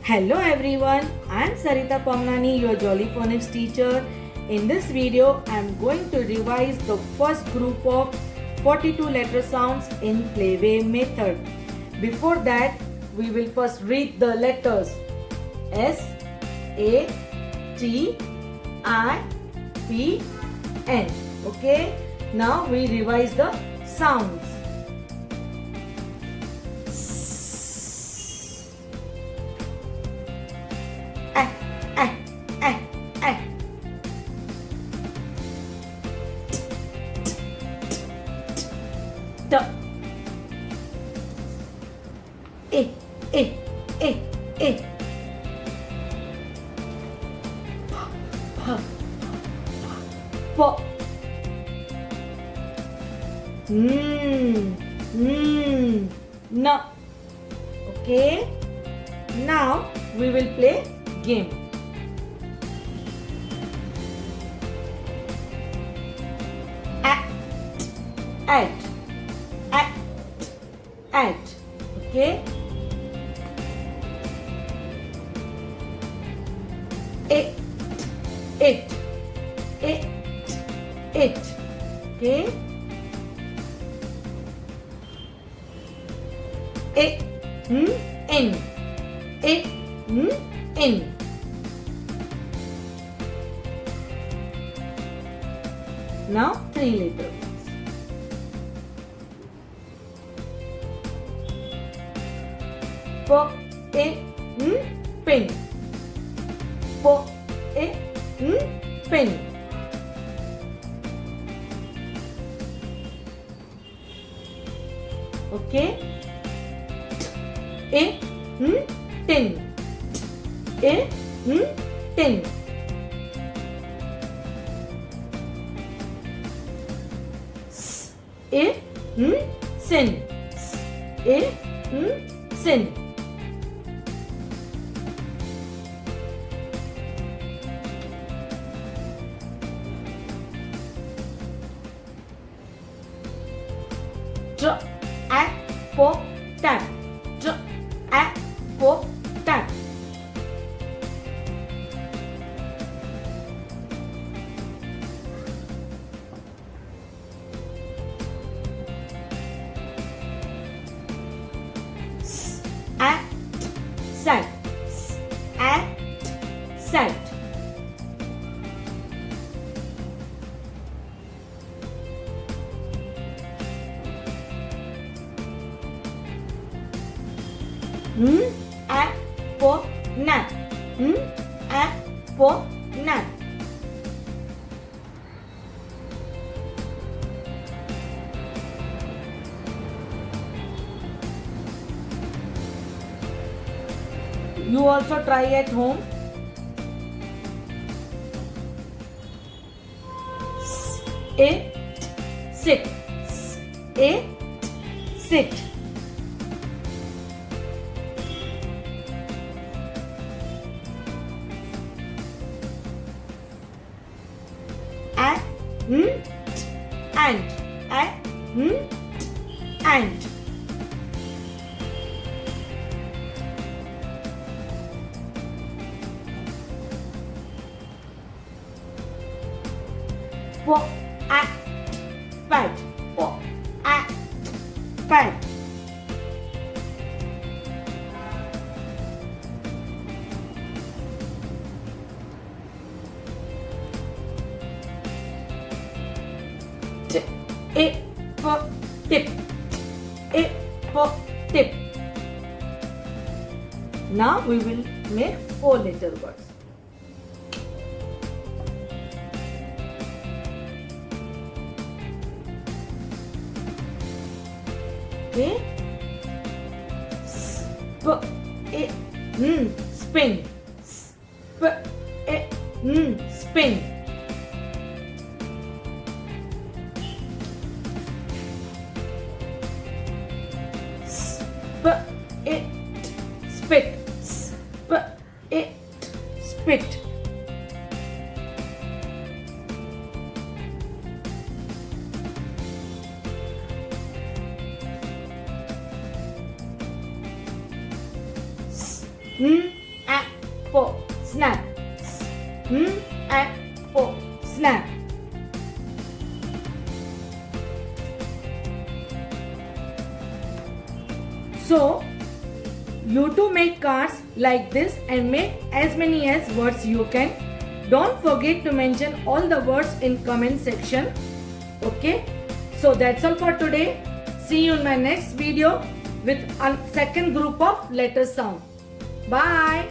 Hello everyone, I am Sarita Pamnani, your Jolly Phonics teacher. In this video, I am going to revise the first group of 42 letter sounds in playway method. Before that, we will first read the letters S, A, T, I, P, N. Okay, now we revise the sounds. D, E, E, E, E. P, P, P. N. Okay. Now we will play game. At. Okay. It. Okay. In. Now 3 letter words. Pen. Pen. Okay. Tin. Tin. Sin. Sin. Tap. Tap. Sat. Sat. Nap. Nap. You also try at home. Sit. Sit. Ant. Pat. Pat. Tip. Tip. Now we will make 4 letter words. Okay. Spin. Spin. Spit. Spit. apple, snap. Apple, snap. So, you too make cards like this and make as many as words you can. Don't forget to mention all the words in comment section. Okay. So that's all for today. See you in my next video with a second group of letter sound. Bye.